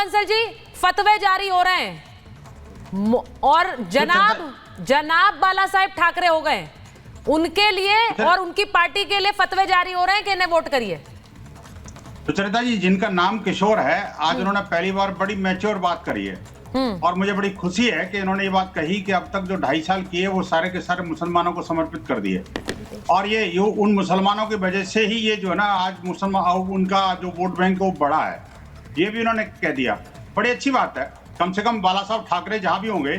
बंसल जी, फतवे जारी हो रहे हैं और जनाब बाला साहेब ठाकरे हो गए, उनके लिए और उनकी पार्टी के लिए फतवे जारी हो रहे हैं कि इन्हें वोट करिए। सुचरिता जी, जिनका नाम किशोर है, आज उन्होंने पहली बार बड़ी मैच्योर बात करी है और मुझे बड़ी खुशी है कि इन्होंने ये बात कही कि अब तक जो 2.5 साल किए वो सारे के सारे मुसलमानों को समर्पित कर दिए और ये उन मुसलमानों की वजह से ही ये जो है ना आज मुसलमान उनका जो वोट बैंक वो बढ़ा है, ये भी उन्होंने कह दिया। बड़ी अच्छी बात है, कम से कम बाला साहब ठाकरे जहां भी होंगे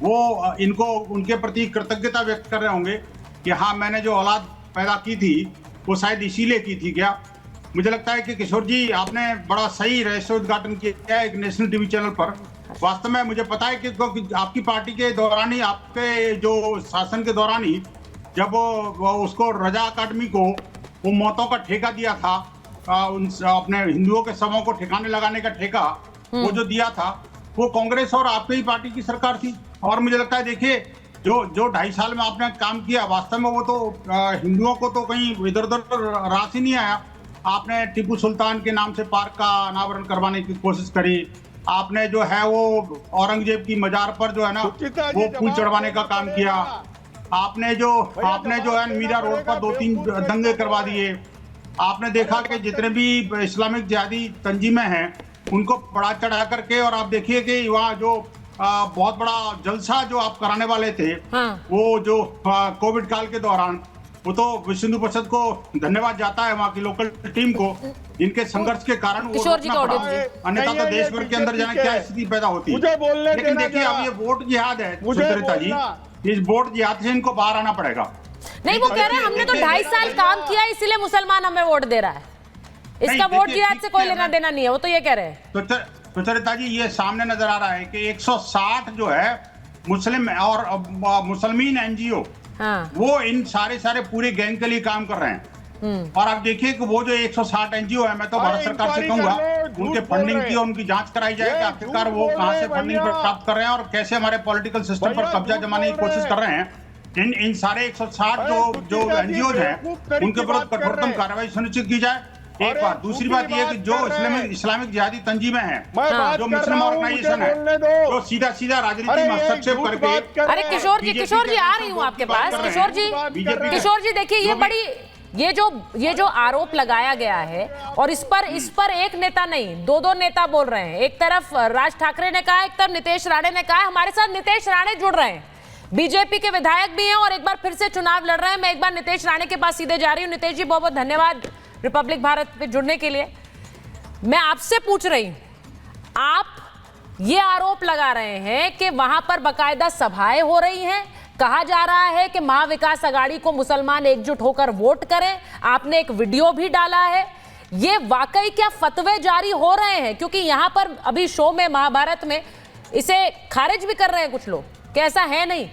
वो इनको उनके प्रति कृतज्ञता व्यक्त कर रहे होंगे कि हाँ, मैंने जो औलाद पैदा की थी वो शायद इसीलिए की थी। क्या मुझे लगता है कि किशोर जी आपने बड़ा सही रहस्योद्घाटन किया है एक नेशनल टीवी चैनल पर। वास्तव में मुझे पता है कि आपकी पार्टी के दौरान ही, आपके जो शासन के दौरान ही, जब वो उसको रजा अकादमी को वो मौतों का ठेका दिया था, उन अपने हिंदुओं के शवों को ठिकाने लगाने का ठेका वो जो दिया था, वो कांग्रेस और आपकी ही पार्टी की सरकार थी। और मुझे लगता है देखिए जो 2.5 साल में आपने काम किया, वास्तव में वो तो हिंदुओं को तो कहीं इधर उधर रास ही नहीं आया। आपने टीपू सुल्तान के नाम से पार्क का अनावरण करवाने की कोशिश करी, आपने जो है वो औरंगजेब की मजार पर जो है ना वो फूल चढ़वाने का काम किया, आपने जो है मीरा रोड पर 2-3 दंगे करवा दिए। आपने देखा कि जितने भी इस्लामिक जिहादी तंजीमें हैं उनको बढ़ा चढ़ा करके, और आप देखिए कि वहाँ जो बहुत बड़ा जलसा जो आप कराने वाले थे, वो जो कोविड काल के दौरान, वो तो विश्व हिंदू परिषद को धन्यवाद जाता है, वहाँ की लोकल टीम को, जिनके संघर्ष के कारण वो रोकना पड़ा। अन्यथा तो देश भर के अंदर जाने क्या स्थिति पैदा होती है। लेकिन देखिए अब ये वोट जिहाद है सुचरिता जी, इस वोट जिहाद से इनको बाहर आना पड़ेगा। नहीं, वो कह रहे हैं हमने तो 2.5 साल काम किया इसीलिए मुसलमान हमें वोट दे रहा है, इसका वोट जिहाद से कोई लेना देना नहीं है, वो तो ये कह रहे हैं। तो सुचरिता जी, ये सामने नजर आ रहा है कि 160 जो है मुस्लिम और मुसलमान एनजीओ, वो इन सारे पूरे गैंग के लिए काम कर रहे हैं। और आप देखिए कि वो जो 160 एनजीओ है, मैं तो भारत सरकार से कहूंगा उनके फंडिंग की और उनकी जांच कराई जाए कि आखिरकार वो कहां से फंडिंग प्राप्त कर रहे हैं और कैसे हमारे पॉलिटिकल सिस्टम पर कब्जा जमाने की कोशिश कर रहे हैं। इन सारे 160 जो एनजीओ हैं उनके विरुद्ध कठोरतम कार्रवाई सुनिश्चित की जाए। एक बात, दूसरी बात यह कि जो इस्लामिक जिहादी तंजीमें हैं, जो मुस्लिम ऑर्गेनाइजेशन है, जो सीधा राजनीति में हस्तक्षेप करके। अरे किशोर जी आ रही हूँ आपके पास। किशोर जी देखिए, ये बड़ी ये जो आरोप लगाया गया है और इस पर एक नेता नहीं, दो नेता बोल रहे हैं। एक तरफ राज ठाकरे ने कहा, एक तरफ नितेश राणे ने कहा। हमारे साथ नितेश राणे जुड़ रहे हैं, बीजेपी के विधायक भी हैं और एक बार फिर से चुनाव लड़ रहे हैं। मैं एक बार नितेश राणे के पास सीधे जा रही हूँ। नितेश जी, बहुत बहुत धन्यवाद रिपब्लिक भारत पे जुड़ने के लिए। मैं आपसे पूछ रही हूं, आप ये आरोप लगा रहे हैं कि वहां पर बकायदा सभाएं हो रही हैं, कहा जा रहा है कि महाविकास अघाड़ी को मुसलमान एकजुट होकर वोट करें। आपने एक वीडियो भी डाला है। ये वाकई क्या फतवे जारी हो रहे हैं? क्योंकि यहां पर अभी शो में महाभारत में इसे खारिज भी कर रहे हैं कुछ लोग, कैसा है नहीं।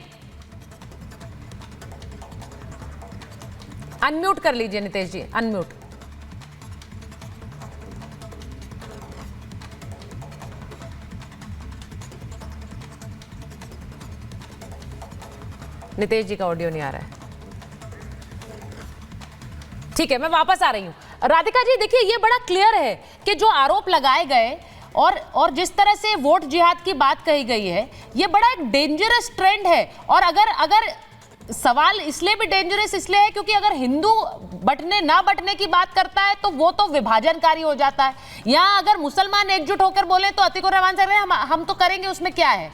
अनम्यूट कर लीजिए नितेश जी, अनम्यूट। नितेश जी का ऑडियो नहीं आ रहा है। ठीक है, मैं वापस आ रही हूं। राधिका जी देखिए, ये बड़ा क्लियर है कि जो आरोप लगाए गए और जिस तरह से वोट जिहाद की बात कही गई है, ये बड़ा एक डेंजरस ट्रेंड है। और अगर सवाल इसलिए भी डेंजरस इसलिए है क्योंकि अगर हिंदू बटने ना बटने की बात करता है तो वो तो विभाजनकारी हो जाता है। यहां अगर मुसलमान एकजुट होकर बोले तो अतीकुर रहमान साहब हम तो करेंगे, उसमें क्या है,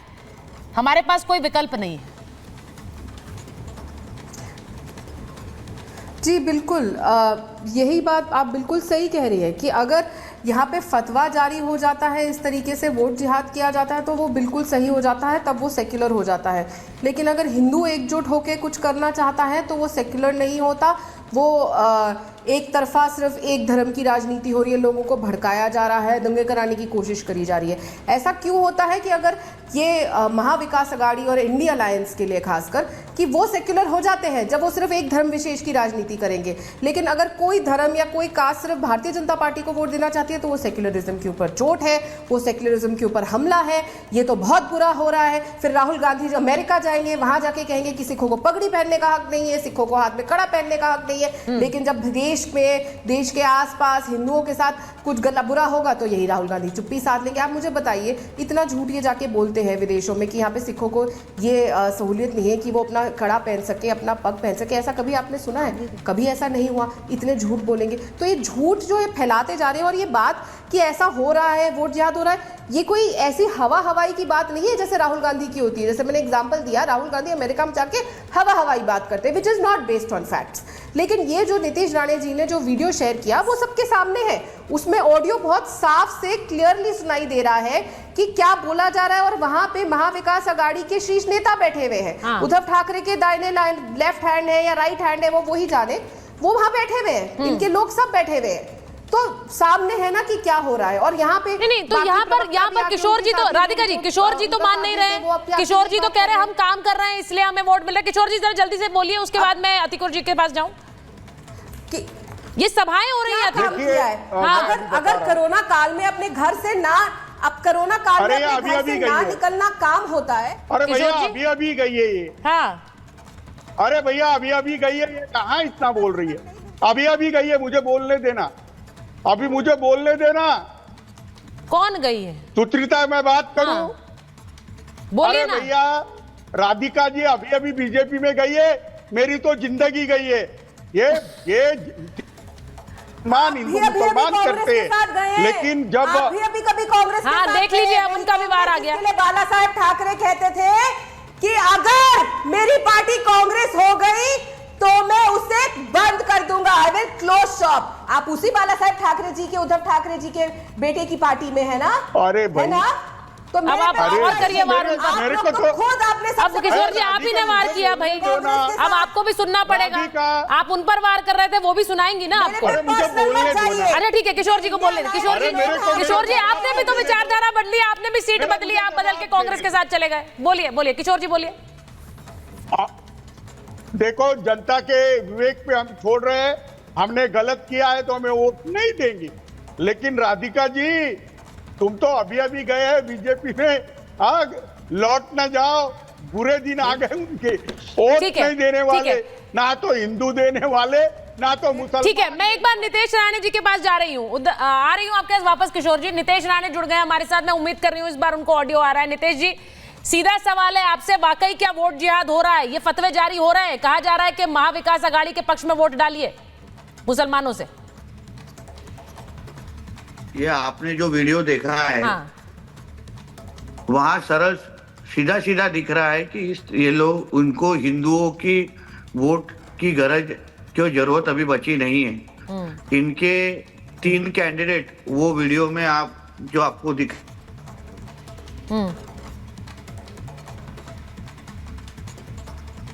हमारे पास कोई विकल्प नहीं है। जी बिल्कुल, यही बात आप बिल्कुल सही कह रही है कि अगर यहाँ पे फतवा जारी हो जाता है, इस तरीके से वोट जिहाद किया जाता है, तो वो बिल्कुल सही हो जाता है, तब वो सेक्युलर हो जाता है। लेकिन अगर हिंदू एकजुट होकर कुछ करना चाहता है तो वो सेक्युलर नहीं होता, वो एक तरफा सिर्फ एक धर्म की राजनीति हो रही है, लोगों को भड़काया जा रहा है, दंगे कराने की कोशिश करी जा रही है। ऐसा क्यों होता है कि अगर ये महाविकास अघाड़ी और इंडिया अलायंस के लिए खासकर कि वो सेक्युलर हो जाते हैं जब वो सिर्फ एक धर्म विशेष की राजनीति करेंगे। लेकिन अगर कोई धर्म या कोई कास्ट सिर्फ भारतीय जनता पार्टी को वोट देना चाहती है तो वो सेक्युलरिज्म के ऊपर चोट है, वो सेक्युलरिज्म के ऊपर हमला है। ये तो बहुत बुरा हो रहा है। फिर राहुल गांधी जो अमेरिका जाएंगे वहां जाके कहेंगे कि सिखों को पगड़ी पहनने का हक नहीं है, सिखों को हाथ में कड़ा पहनने का हक नहीं है। लेकिन जब देश के आसपास हिंदुओं के साथ कुछ गला बुरा होगा तो यही राहुल गांधी चुप्पी साध लेंगे। आप मुझे बताइए, इतना झूठ ये जाके बोलते हैं विदेशों में कि यहाँ पे सिखों को ये सहूलियत नहीं है कि वो अपना कड़ा पहन सके, अपना पग पहन सके। ऐसा कभी आपने सुना है? कभी ऐसा नहीं हुआ। इतने झूठ बोलेंगे तो ये झूठ जो ये फैलाते जा रहे हैं। और ये बात कि ऐसा हो रहा है, वोट जिहाद हो रहा है, ये कोई ऐसी हवाई की बात नहीं है जैसे राहुल गांधी की होती है। जैसे मैंने एग्जांपल दिया, राहुल गांधी अमेरिका में जाके हवाई बात करते हैं, which is not based on facts. लेकिन ये जो नीतीश राणे जी ने जो वीडियो शेयर किया वो सबके सामने है। उसमें ऑडियो बहुत साफ से क्लियरली सुनाई दे रहा है कि क्या बोला जा रहा है। और वहां पे महाविकास आघाड़ी के शीर्ष नेता बैठे हुए हैं। उद्धव ठाकरे के दाहिने लेफ्ट हैंड है या राइट हैंड है, वो वही जाने, वो वहां बैठे हुए हैं। इनके लोग सब बैठे हुए हैं, तो सामने है ना कि क्या हो रहा है। और यहाँ पे नहीं, तो यहाँ पर किशोर जी तो, राधिका जी, किशोर जी तो मान नहीं रहे। किशोर जी तो कह रहे हैं हम काम कर रहे हैं इसलिए हमें वोट मिल रहा है। किशोर जी जरा जल्दी से बोलिए, उसके बाद मैं अतिकुर जी के पास जाऊं। ये सभाएं हो रही है। अगर कोरोना काल में अपने घर से ना, अब कोरोना काल में अपने घर से ना निकलना काम होता है। अरे भैया अभी गई है ये। हाँ, अरे भैया अभी गई है, ये कहाँ इतना बोल रही है? अभी गई है, मुझे बोलने देना, अभी मुझे बोलने देना। कौन गई है? सुचिता, मैं बात करूं? बोलिए ना। भैया राधिका जी अभी बीजेपी में गई है, मेरी तो जिंदगी गई है। ये मान हिंदू मुसलमान करते हैं, लेकिन जब अभी कभी कांग्रेस, हाँ देख लीजिए, अब उनका भी बाहर आ गया। बाला साहेब ठाकरे कहते थे कि अगर मेरी पार्टी कांग्रेस हो गई तो मैं उसे बंद कर दूंगा, आई विल क्लोज शॉप। आप उसी बाला साहेब ठाकरे जी के, उद्धव ठाकरे जी के बेटे की पार्टी में है ना? अरे है ना? तो अब आप और करिए वार उनका। खुद आपने अब किशोर जी आप ही ने वार किया भाई, अब आपको भी सुनना पड़ेगा। आप उन पर वार कर रहे थे, वो भी सुनाएंगी ना आपको। अरे ठीक है, किशोर जी को बोल लेते। किशोर जी आपने भी तो विचारधारा बदली, आपने भी सीट बदली, आप बदल के कांग्रेस के साथ चले गए। बोलिए किशोर जी बोलिए। देखो, जनता के विवेक पे हम छोड़ रहे हैं। हमने गलत किया है तो हमें वोट नहीं देंगे। लेकिन राधिका जी, तुम तो अभी गए हैं बीजेपी में, लौट ना जाओ, बुरे दिन आ गए उनके। वोट नहीं देने वाले, ना तो हिंदू देने वाले, ना तो मुसलमान। ठीक है, मैं एक बार नितेश राणे जी के पास जा रही हूँ, आ रही हूँ आपके पास वापस। किशोर जी, नितेश राणे जुड़ गए हमारे साथ, मैं उम्मीद कर रही हूँ इस बार उनको ऑडियो आ रहा है। नितेश जी, सीधा सवाल है आपसे, वाकई क्या वोट जिहाद हो रहा है? ये फतवे जारी हो रहे हैं, कहा जा रहा है कि महाविकास आघाड़ी के पक्ष में वोट डालिए मुसलमानों से। ये आपने जो वीडियो देखा है, हाँ। वहां सरल सीधा दिख रहा है कि ये लोग, उनको हिंदुओं की वोट की जरूरत अभी बची नहीं है। इनके 3 कैंडिडेट वो वीडियो में आप जो आपको दिख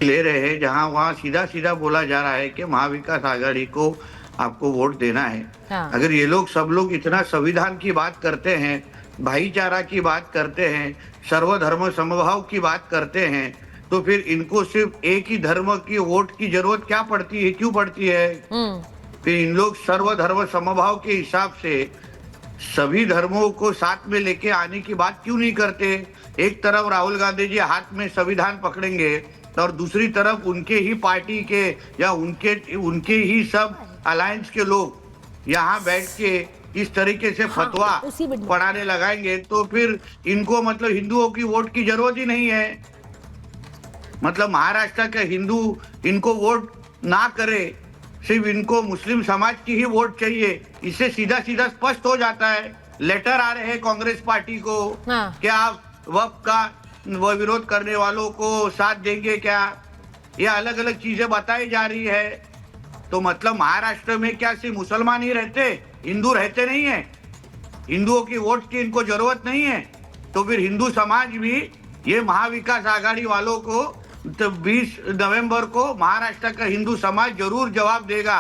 ले रहे हैं, जहां वहां सीधा बोला जा रहा है कि महाविकास आघाड़ी को आपको वोट देना है। हाँ। अगर ये लोग सब लोग इतना संविधान की बात करते हैं, भाईचारा की बात करते हैं, सर्वधर्म समभाव की बात करते हैं, तो फिर इनको सिर्फ एक ही धर्म की वोट की जरूरत क्या पड़ती है, क्यों पड़ती है? फिर इन लोग सर्वधर्म समभाव के हिसाब से सभी धर्मों को साथ में लेके आने की बात क्यों नहीं करते? एक तरफ राहुल गांधी जी हाथ में संविधान पकड़ेंगे और दूसरी तरफ उनके ही पार्टी के या उनके ही सब अलायंस के लोग यहाँ बैठ के इस तरीके से फतवा पढ़ाने लगाएंगे, तो फिर इनको मतलब हिंदुओं की वोट की जरूरत ही नहीं है। मतलब महाराष्ट्र के हिंदू इनको वोट ना करे, सिर्फ इनको मुस्लिम समाज की ही वोट चाहिए। इससे सीधा स्पष्ट हो जाता है। लेटर आ रहे हैं कांग्रेस पार्टी को, कि आप वक्फ का विरोध करने वालों को साथ देंगे क्या? ये अलग अलग चीजें बताई जा रही है। तो मतलब महाराष्ट्र में क्या सिर्फ मुसलमान ही रहते, हिंदू रहते नहीं है? हिंदुओं की वोट की इनको जरूरत नहीं है? तो फिर हिंदू समाज भी ये महाविकास आघाड़ी वालों को तो 20 नवंबर को महाराष्ट्र का हिंदू समाज जरूर जवाब देगा